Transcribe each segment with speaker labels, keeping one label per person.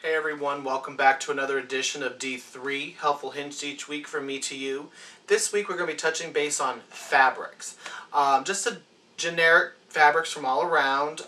Speaker 1: Hey everyone, welcome back to another edition of D3, Helpful Hints Each Week from me to you. This week we're going to be touching base on fabrics. Just a generic fabrics from all around,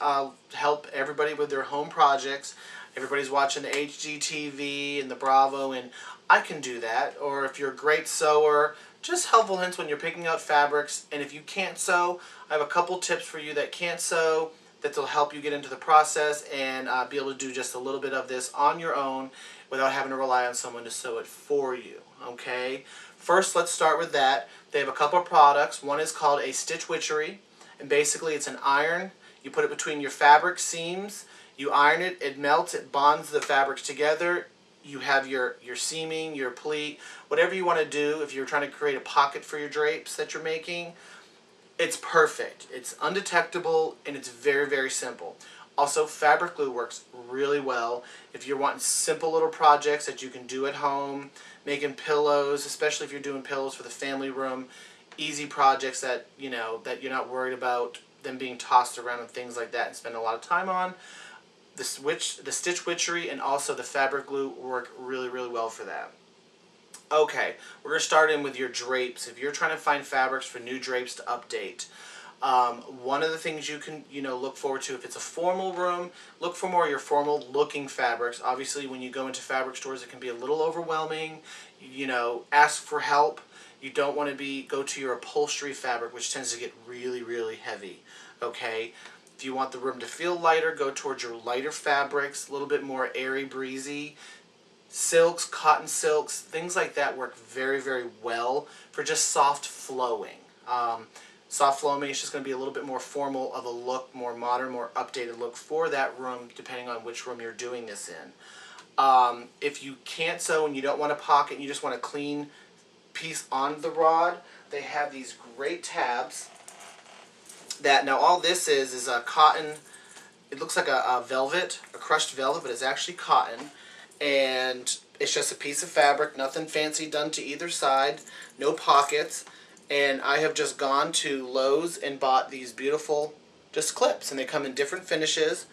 Speaker 1: help everybody with their home projects. Everybody's watching the HGTV and the Bravo, and I can do that. Or if you're a great sewer, just helpful hints when you're picking out fabrics. And if you can't sew, I have a couple tips for you that can't sew that will help you get into the process and be able to do just a little bit of this on your own without having to rely on someone to sew it for you. Okay? First, let's start with that. They have a couple of products. One is called a Stitch Witchery, and basically it's an iron. You put it between your fabric seams, you iron it, it melts, it bonds the fabrics together. You have your seaming, your pleat, whatever you want to do. If you're trying to create a pocket for your drapes that you're making, it's perfect. It's undetectable and it's very, very simple. Also, fabric glue works really well if you're wanting simple little projects that you can do at home, making pillows, especially if you're doing pillows for the family room, easy projects that, that you're not worried about them being tossed around and things like that and spend a lot of time on. The Stitch Witchery and also the fabric glue work really, really well for that. Okay, we're going to start in with your drapes. If you're trying to find fabrics for new drapes to update, one of the things you can look forward to, if it's a formal room, look for more of your formal looking fabrics. Obviously, when you go into fabric stores, it can be a little overwhelming. Ask for help. You don't want to go to your upholstery fabric, which tends to get really, really heavy. Okay, if you want the room to feel lighter, go towards your lighter fabrics, a little bit more airy, breezy. Silks, cotton silks, things like that work very, very well for just soft flowing. Soft flowing is just going to be a little bit more formal of a look, more modern, more updated look for that room, depending on which room you're doing this in. If you can't sew and you don't want a pocket and you just want a clean piece on the rod, they have these great tabs. Now all this is a cotton. It looks like a velvet, a crushed velvet, but it's actually cotton. And it's just a piece of fabric, nothing fancy done to either side, no pockets. And I have just gone to Lowe's and bought these beautiful just clips, and they come in different finishes.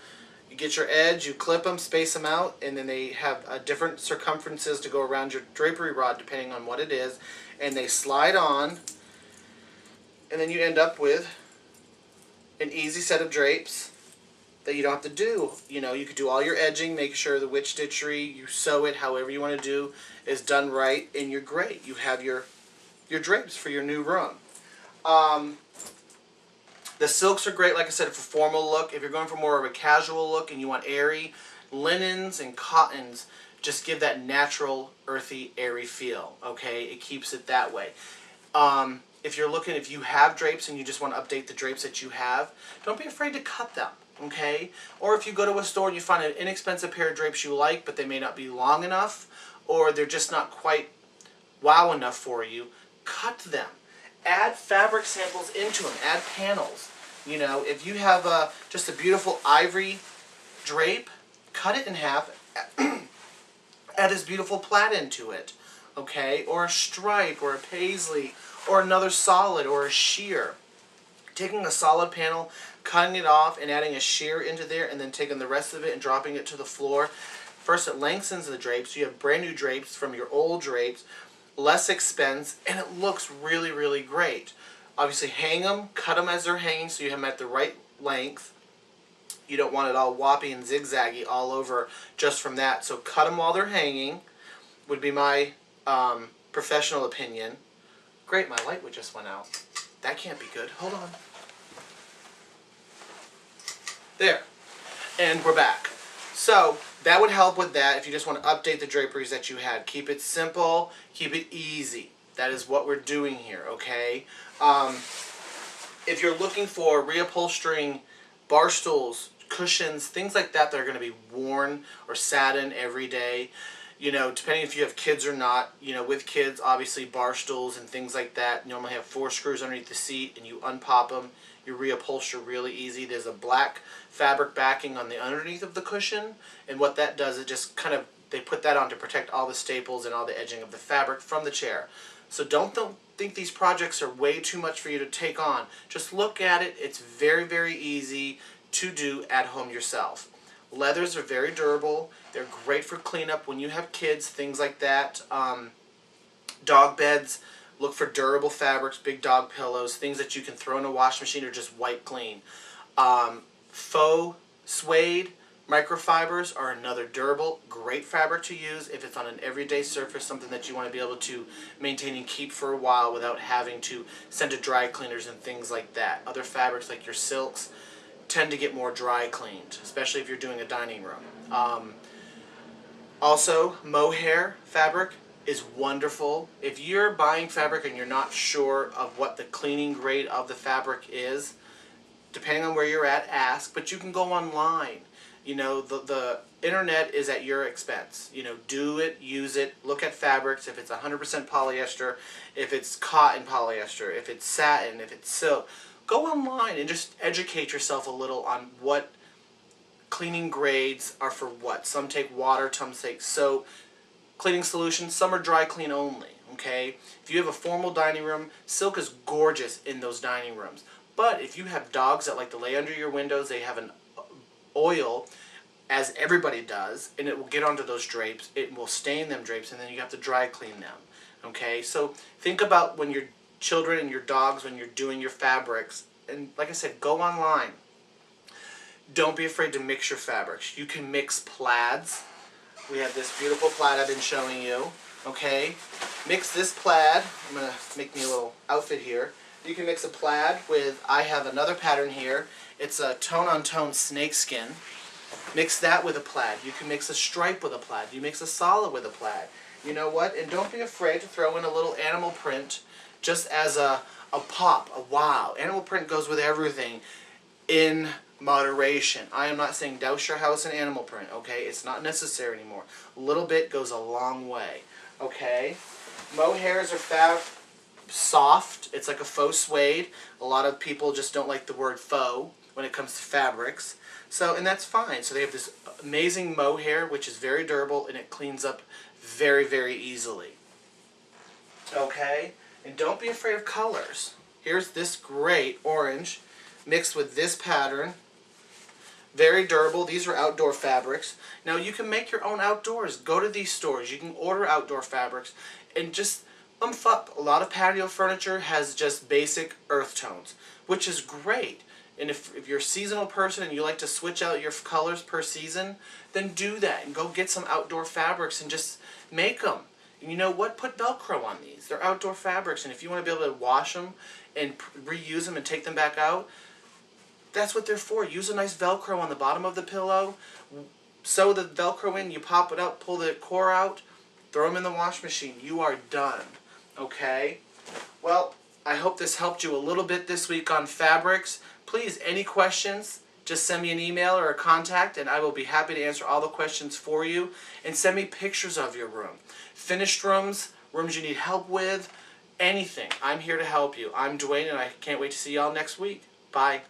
Speaker 1: You get your edge, you clip them, space them out, and then they have different circumferences to go around your drapery rod depending on what it is, and they slide on, and then you end up with an easy set of drapes that you don't have to do. You could do all your edging, make sure the witch stitchery, you sew it however you want to do, is done right, and you're great. You have your drapes for your new room. The silks are great, like I said, for formal look. If you're going for more of a casual look and you want airy, linens and cottons just give that natural, earthy, airy feel. Okay, it keeps it that way. If you have drapes and you just want to update the drapes that you have, don't be afraid to cut them. Okay? Or if you go to a store and you find an inexpensive pair of drapes you like, but they may not be long enough, or they're just not quite wow enough for you, cut them. Add fabric samples into them. Add panels. If you have just a beautiful ivory drape, cut it in half. Add this beautiful plaid into it. Okay? Or a stripe, or a paisley, or another solid, or a sheer. Taking a solid panel, cutting it off and adding a sheer into there, and then taking the rest of it and dropping it to the floor. First, it lengthens the drapes. You have brand new drapes from your old drapes, less expense, and it looks really, really great. Obviously, hang them, cut them as they're hanging so you have them at the right length. You don't want it all whoppy and zigzaggy all over just from that. So cut them while they're hanging would be my professional opinion. Great, my light just went out. That can't be good. Hold on. There. And we're back. So that would help with that if you just want to update the draperies that you had. Keep it simple. Keep it easy. That is what we're doing here, okay? If you're looking for reupholstering bar stools, cushions, things like that that are going to be worn or satin every day, depending if you have kids or not, with kids, obviously bar stools and things like that normally have 4 screws underneath the seat, and you unpop them. You reupholster really easy. There's a black fabric backing on the underneath of the cushion, and what that does, it just they put that on to protect all the staples and all the edging of the fabric from the chair. So don't think these projects are way too much for you to take on. Just look at it. It's very, very easy to do at home yourself. Leathers are very durable. They're great for cleanup when you have kids, things like that. Dog beds, look for durable fabrics, big dog pillows, things that you can throw in a wash machine or just wipe clean. Faux suede microfibers are another durable, great fabric to use if it's on an everyday surface, something that you want to be able to maintain and keep for a while without having to send to dry cleaners and things like that. Other fabrics like your silks tend to get more dry cleaned, especially if you're doing a dining room. Also, mohair fabric is wonderful. If you're buying fabric and you're not sure of what the cleaning grade of the fabric is, depending on where you're at, ask, but you can go online. You know, the internet is at your expense. You know, do it, use it, look at fabrics, if it's 100% polyester, if it's cotton polyester, if it's satin, if it's silk. Go online and just educate yourself a little on what cleaning grades are for what. Some take water, some take soap. Cleaning solutions, some are dry clean only, okay? If you have a formal dining room, silk is gorgeous in those dining rooms. But if you have dogs that like to lay under your windows, they have an oil, as everybody does, and it will get onto those drapes. It will stain them drapes, and then you have to dry clean them, okay? So think about when your children and your dogs, when you're doing your fabrics, and like I said, go online. Don't be afraid to mix your fabrics. You can mix plaids. We have this beautiful plaid I've been showing you, okay? Mix this plaid. I'm going to make me a little outfit here. You can mix a plaid with, I have another pattern here. It's a tone-on-tone snakeskin. Mix that with a plaid. You can mix a stripe with a plaid. You mix a solid with a plaid. You know what? And don't be afraid to throw in a little animal print just as a pop, a wow. Animal print goes with everything in moderation. I am not saying douse your house in animal print, okay? It's not necessary anymore. A little bit goes a long way, okay? Mohairs are soft. It's like a faux suede. A lot of people just don't like the word faux when it comes to fabrics. So, and that's fine. So they have this amazing mohair, which is very durable, and it cleans up very, very easily. Okay? And don't be afraid of colors. Here's this great orange mixed with this pattern. Very durable. These are outdoor fabrics. Now you can make your own outdoors. Go to these stores. You can order outdoor fabrics and just umph up. A lot of patio furniture has just basic earth tones, which is great. And if you're a seasonal person and you like to switch out your colors per season, then do that and go get some outdoor fabrics and just make them. And you know what? Put Velcro on these. They're outdoor fabrics, and if you want to be able to wash them and reuse them and take them back out, that's what they're for. Use a nice Velcro on the bottom of the pillow. Sew the Velcro in, you pop it out, pull the core out, throw them in the wash machine. You are done. Okay? Well, I hope this helped you a little bit this week on fabrics. Please, any questions, just send me an email or a contact, and I will be happy to answer all the questions for you. And send me pictures of your room. Finished rooms, rooms you need help with, anything. I'm here to help you. I'm Dwayne, and I can't wait to see y'all next week. Bye.